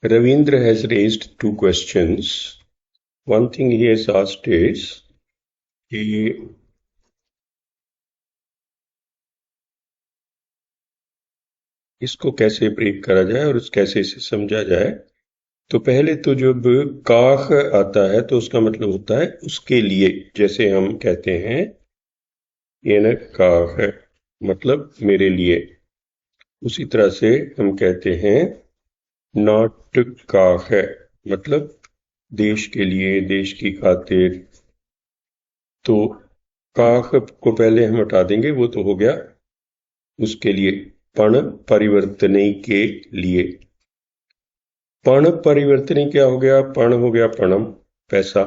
Ravindra has raised two questions. One thing he has asked is कि इसको कैसे break करा जाए और कैसे इसे समझा जाए। तो पहले तो जब काख आता है तो उसका मतलब होता है उसके लिए। जैसे हम कहते हैं ये न काख है, मतलब मेरे लिए। उसी तरह से हम कहते हैं नॉट काख है, मतलब देश के लिए, देश की खातिर। तो काख को पहले हम हटा देंगे, वो तो हो गया उसके लिए। पण परिवर्तने के लिए। पण परिवर्तने क्या हो गया? पण हो गया पणम, पैसा।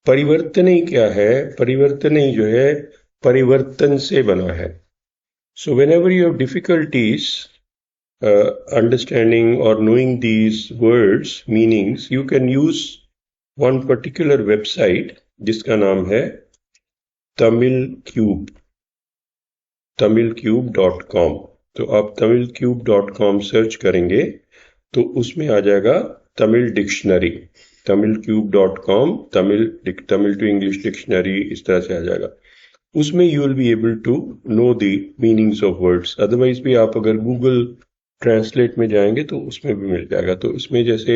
परिवर्तने क्या है? परिवर्तने जो है परिवर्तन से बना है। So when ever you have difficulties understanding or knowing these words meanings, you can use one particular website जिसका नाम है तमिल क्यूब, tamilcube.com। तो आप tamilcube.com सर्च करेंगे तो उसमें आ जाएगा Tamil dictionary. tamilcube.com, Tamil to English dictionary, इस तरह से आ जाएगा। उसमें you will be able to know the meanings of words. Otherwise भी आप अगर गूगल ट्रांसलेट में जाएंगे तो उसमें भी मिल जाएगा। तो इसमें जैसे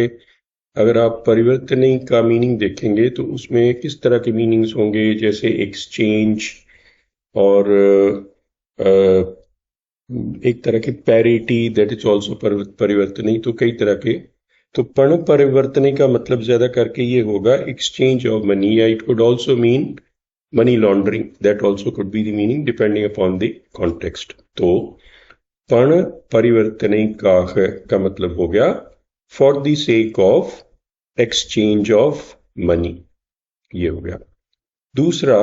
अगर आप परिवर्तन का मीनिंग देखेंगे तो उसमें किस तरह के मीनिंग्स होंगे, जैसे एक्सचेंज और एक तरह की पैरिटी, दैट इज ऑल्सो परिवर्तनी। तो कई तरह के। तो पण परिवर्तनी का मतलब ज्यादा करके ये होगा एक्सचेंज ऑफ मनी, या it could also mean money laundering. That also could be the meaning depending upon the context. तो पण परिवर्तनी का मतलब हो गया for the sake of exchange of money, ये हो गया। दूसरा,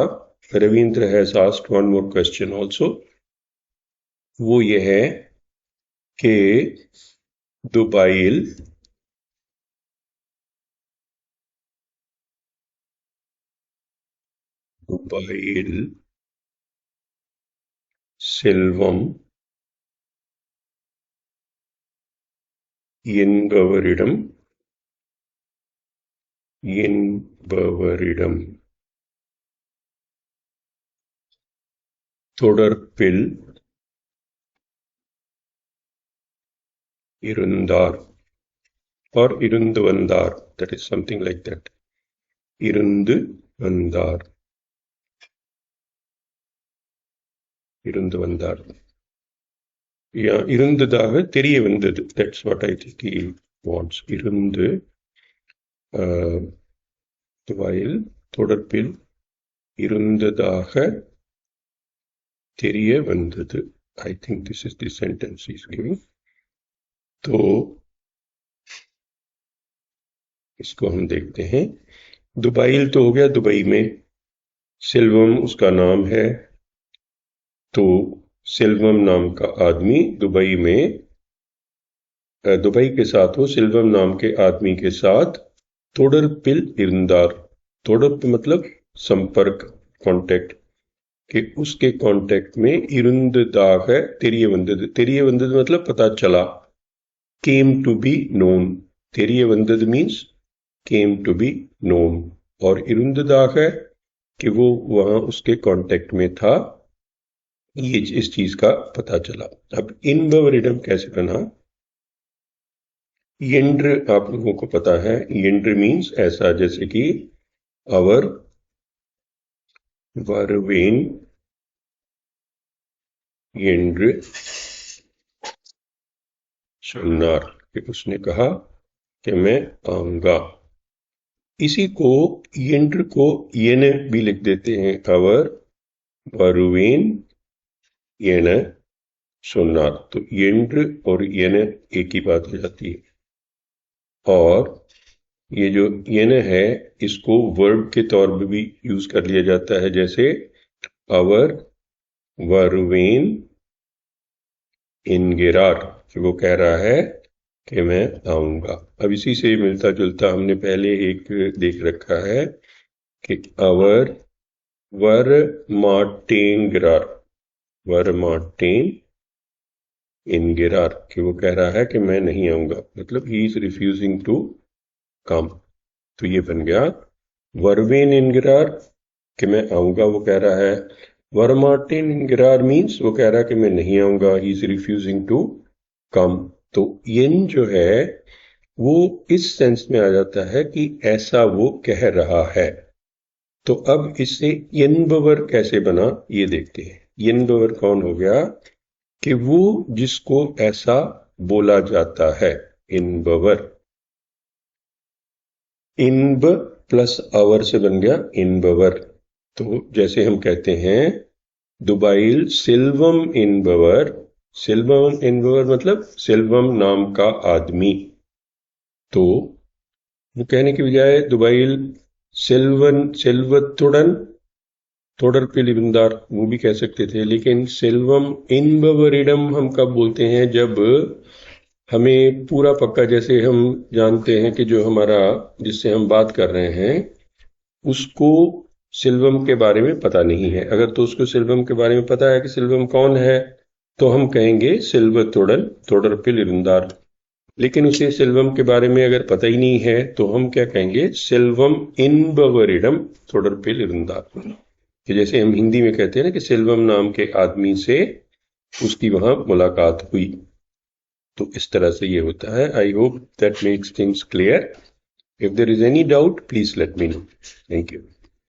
Ravindra has asked one more question also. वो ये है कि दुबाइल செல்வம் என்பவரிடம் தொடர்பில் இருந்தார் or இருந்து வந்தார், that is something like that. இருந்து வந்தார், இருந்து வந்தார், இருந்ததாக தெரிய வந்தது. That's what I think he wants. இருந்து துபாயில் தொடர்பில் இருந்ததாக தெரிய வந்தது. I think this is the sentence he's giving. तो इसको हम देखते हैं। दुबाइल तो हो गया दुबई में, सिल्वम उसका नाम है। तो सिल्वम नाम का आदमी दुबई में, दुबई के साथ हो सिल्वम नाम के आदमी के साथ तोड़रपिल इरंदार। तोड़रप मतलब संपर्क, कांटेक्ट, कि उसके कांटेक्ट में इरुंदाग है तेरियवंदद। तेरियवंदद मतलब पता चला, केम टू बी नोन। तेरियवंदद means came to be known, और इरुंदाग है कि वो वहां उसके कांटेक्ट में था, ये इस चीज का पता चला। अब इनवर्डिडम कैसे बना? येंड्र आप लोगों को पता है, येंड्र मीन्स ऐसा, जैसे कि अवर वरवेन येंड्र सुन्नार, कि उसने कहा कि मैं आऊंगा। इसी को येंड्र को येने भी लिख देते हैं, अवर वरुवेन येने सुन्नार। तो येंड्र और येने एक ही बात हो जाती है। और ये जो येने है इसको वर्ब के तौर पर भी यूज कर लिया जाता है, जैसे अवर वरुवेन इनगिरार, कि वो कह रहा है कि मैं आऊंगा। अब इसी से मिलता जुलता हमने पहले एक देख रखा है कि अवर वर मार्टेन गिरार, वर मार्टेन इनगिरार, कि वो कह रहा है कि मैं नहीं आऊंगा, मतलब he is refusing to come. तो ये बन गया वर्वेन इनगिरार, कि मैं आऊंगा, वो कह रहा है। वरमार्टिन इनगिरार मीन्स वो कह रहा है कि मैं नहीं आऊंगा, he is refusing to come. तो यन जो है वो इस सेंस में आ जाता है कि ऐसा वो कह रहा है। तो अब इससे यनबवर कैसे बना ये देखते हैं। यनबवर कौन हो गया? कि वो जिसको ऐसा बोला जाता है, इनबवर। इनब प्लस अवर से बन गया इनबवर। तो जैसे हम कहते हैं दुबाइल सिल्वम इनबवर, सिल्वम इनबवर मतलब सिल्वम नाम का आदमी। तो वो कहने की बजाय दुबाइल सिल्वन सिल्वतुडन तोडरपिल इबंदार वो भी कह सकते थे, लेकिन सिल्वम इनबवरिडम हम कब बोलते हैं? जब हमें पूरा पक्का, जैसे हम जानते हैं कि जो हमारा जिससे हम बात कर रहे हैं उसको सिल्वम के बारे में पता नहीं है। अगर तो उसको सिल्वम के बारे में पता है कि सिल्वम कौन है, तो हम कहेंगे सिल्वतुडन तोडरपिल इबंदार। लेकिन उसे सिल्वम के बारे में अगर पता ही नहीं है तो हम क्या कहेंगे? सिल्वम इनबवरिडम तोडरपिल इबंदार। कि जैसे हम हिंदी में कहते हैं ना कि सिल्वम नाम के आदमी से उसकी वहां मुलाकात हुई। तो इस तरह से ये होता है। I hope that makes things clear. If there is any doubt please let me know. Thank you.